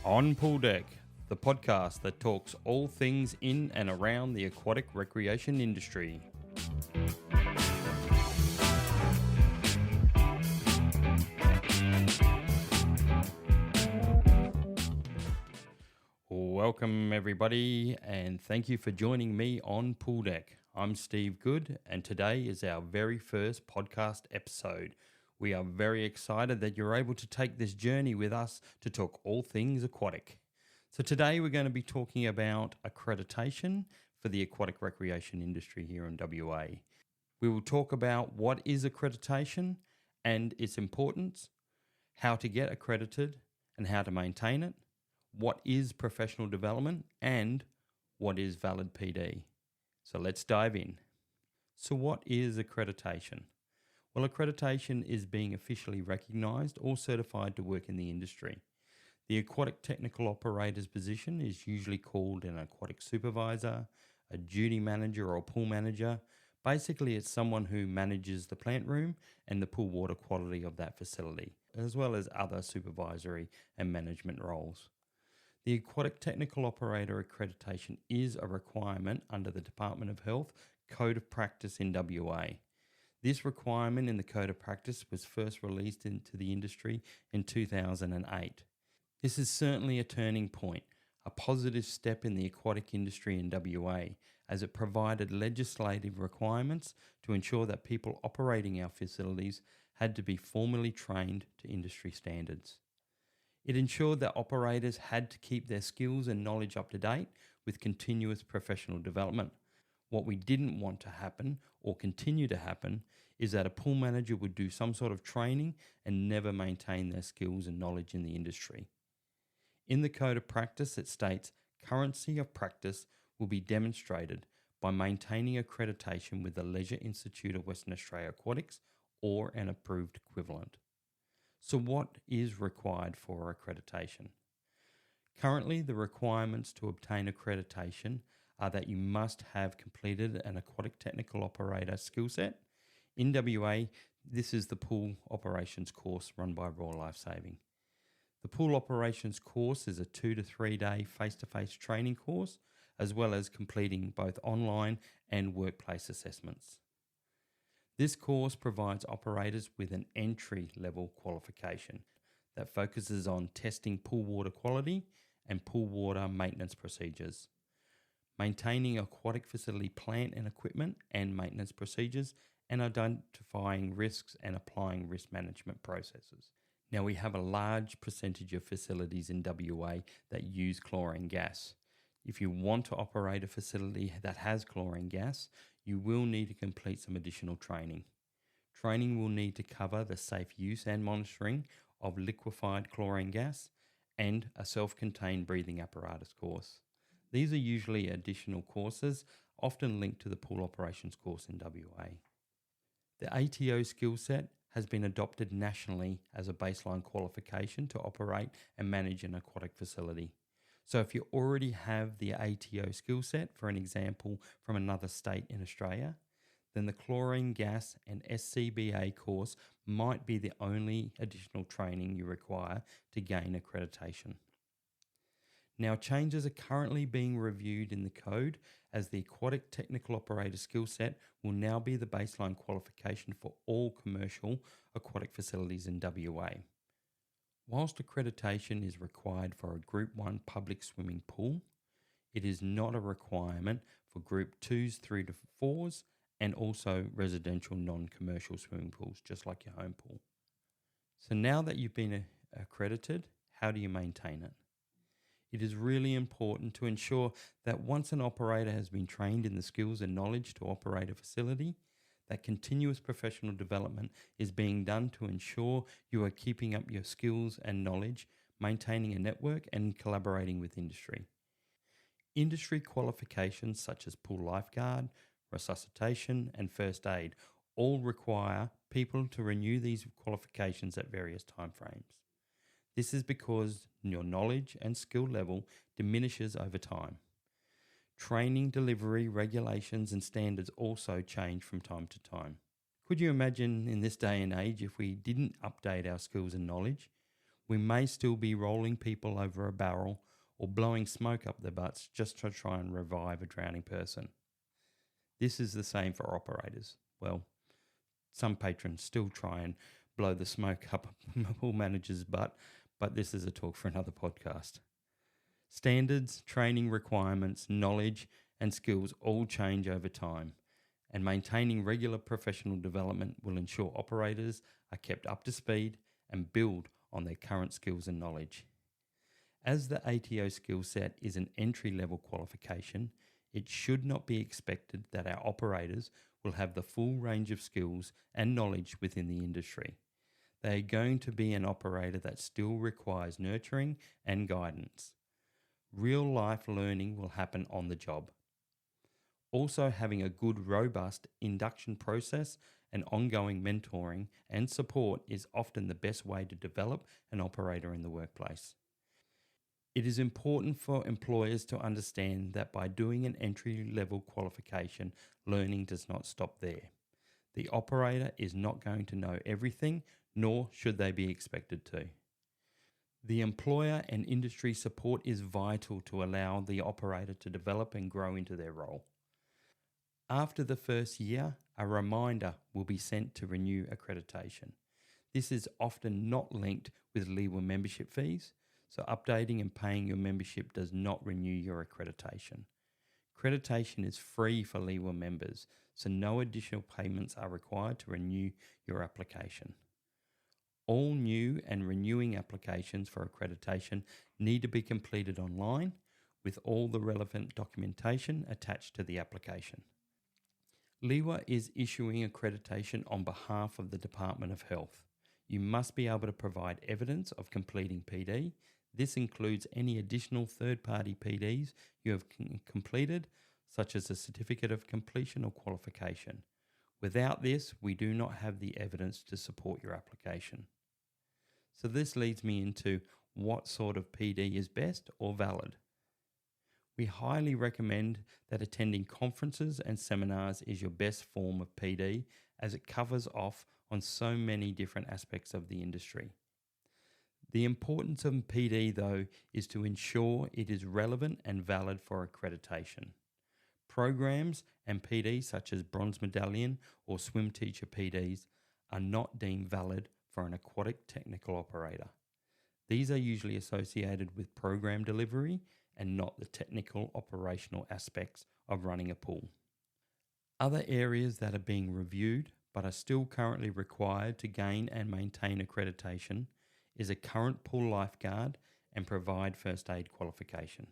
On Pool Deck, the podcast that talks all things in and around the aquatic recreation industry. Welcome everybody, and thank you for joining me on Pool Deck. I'm Steve Good, and today is our very first podcast episode. We are very excited that you're able to take this journey with us to talk all things aquatic. So today we're going to be talking about accreditation for the aquatic recreation industry here in WA. We will talk about what is accreditation and its importance, how to get accredited and how to maintain it, what is professional development, and what is valid PD. So let's dive in. So what is accreditation? Well, accreditation is being officially recognised or certified to work in the industry. The aquatic technical operator's position is usually called an aquatic supervisor, a duty manager or pool manager. Basically, it's someone who manages the plant room and the pool water quality of that facility, as well as other supervisory and management roles. The Aquatic Technical Operator Accreditation is a requirement under the Department of Health Code of Practice in WA. This requirement in the Code of Practice was first released into the industry in 2008. This is certainly a turning point, a positive step in the aquatic industry in WA, as it provided legislative requirements to ensure that people operating our facilities had to be formally trained to industry standards. It ensured that operators had to keep their skills and knowledge up to date with continuous professional development. What we didn't want to happen or continue to happen is that a pool manager would do some sort of training and never maintain their skills and knowledge in the industry. In the Code of Practice, it states currency of practice will be demonstrated by maintaining accreditation with the Leisure Institute of Western Australia Aquatics or an approved equivalent. So what is required for accreditation? Currently, the requirements to obtain accreditation are that you must have completed an aquatic technical operator skill set. In WA, this is the pool operations course run by Royal Lifesaving. The pool operations course is a 2 to 3 day face-to-face training course, as well as completing both online and workplace assessments. This course provides operators with an entry-level qualification that focuses on testing pool water quality and pool water maintenance procedures, maintaining aquatic facility plant and equipment and maintenance procedures, and identifying risks and applying risk management processes. Now, we have a large percentage of facilities in WA that use chlorine gas. If you want to operate a facility that has chlorine gas, you will need to complete some additional training. Training will need to cover the safe use and monitoring of liquefied chlorine gas and a self-contained breathing apparatus course. These are usually additional courses, often linked to the pool operations course in WA. The ATO skill set has been adopted nationally as a baseline qualification to operate and manage an aquatic facility. So if you already have the ATO skill set, for an example from another state in Australia, then the chlorine gas and SCBA course might be the only additional training you require to gain accreditation. Now, changes are currently being reviewed in the code, as the Aquatic Technical Operator skill set will now be the baseline qualification for all commercial aquatic facilities in WA. Whilst accreditation is required for a Group 1 public swimming pool, it is not a requirement for Group 2s through to 4s and also residential non-commercial swimming pools, just like your home pool. So now that you've been accredited, how do you maintain it? It is really important to ensure that once an operator has been trained in the skills and knowledge to operate a facility, that continuous professional development is being done to ensure you are keeping up your skills and knowledge, maintaining a network and collaborating with industry. Industry qualifications such as pool lifeguard, resuscitation and first aid all require people to renew these qualifications at various timeframes. This is because your knowledge and skill level diminishes over time. Training, delivery, regulations and standards also change from time to time. Could you imagine in this day and age if we didn't update our skills and knowledge? We may still be rolling people over a barrel or blowing smoke up their butts just to try and revive a drowning person. This is the same for operators. Well, some patrons still try and blow the smoke up a pool manager's butt, but this is a talk for another podcast. Standards, training requirements, knowledge, and skills all change over time, and maintaining regular professional development will ensure operators are kept up to speed and build on their current skills and knowledge. As the ATO skill set is an entry-level qualification, it should not be expected that our operators will have the full range of skills and knowledge within the industry. They are going to be an operator that still requires nurturing and guidance. Real-life learning will happen on the job. Also, having a good, robust induction process and ongoing mentoring and support is often the best way to develop an operator in the workplace. It is important for employers to understand that by doing an entry-level qualification, learning does not stop there. The operator is not going to know everything, nor should they be expected to. The employer and industry support is vital to allow the operator to develop and grow into their role. After the first year, a reminder will be sent to renew accreditation. This is often not linked with LEWA membership fees, so updating and paying your membership does not renew your accreditation. Accreditation is free for LEWA members, so no additional payments are required to renew your application. All new and renewing applications for accreditation need to be completed online with all the relevant documentation attached to the application. LEWA is issuing accreditation on behalf of the Department of Health. You must be able to provide evidence of completing PD. This includes any additional third-party PDs you have completed, such as a certificate of completion or qualification. Without this, we do not have the evidence to support your application. So this leads me into what sort of PD is best or valid. We highly recommend that attending conferences and seminars is your best form of PD, as it covers off on so many different aspects of the industry. The importance of PD, though, is to ensure it is relevant and valid for accreditation. Programs and PDs such as Bronze Medallion or Swim Teacher PDs are not deemed valid for an aquatic technical operator. These are usually associated with program delivery and not the technical operational aspects of running a pool. Other areas that are being reviewed but are still currently required to gain and maintain accreditation is a current pool lifeguard and provide first aid qualification.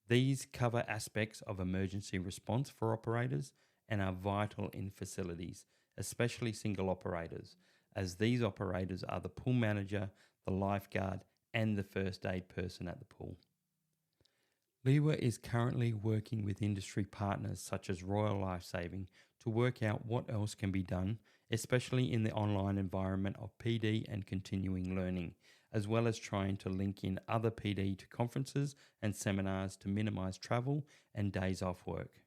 These cover aspects of emergency response for operators and are vital in facilities, especially single operators, as these operators are the pool manager, the lifeguard, and the first aid person at the pool. LEWA is currently working with industry partners such as Royal Lifesaving to work out what else can be done, especially in the online environment of PD and continuing learning, as well as trying to link in other PD to conferences and seminars to minimise travel and days off work.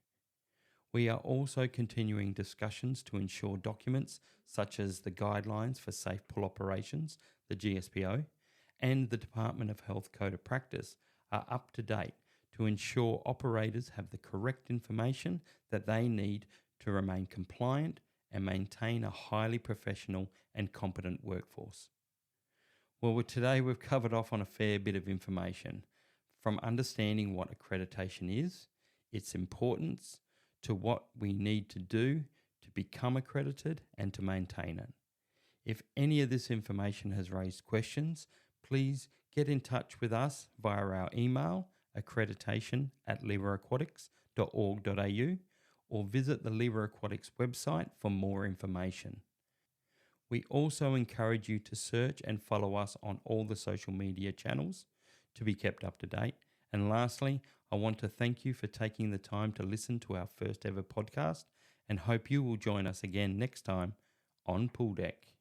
We are also continuing discussions to ensure documents such as the Guidelines for Safe Pool Operations, the GSPO, and the Department of Health Code of Practice are up to date to ensure operators have the correct information that they need to remain compliant and maintain a highly professional and competent workforce. Well, today we've covered off on a fair bit of information, from understanding what accreditation is, its importance, to what we need to do to become accredited and to maintain it. If any of this information has raised questions, please get in touch with us via our email, accreditation@lewaquatics.org.au, or visit the LEWA Aquatics website for more information. We also encourage you to search and follow us on all the social media channels to be kept up to date. And lastly, I want to thank you for taking the time to listen to our first ever podcast, and hope you will join us again next time on Pool Deck.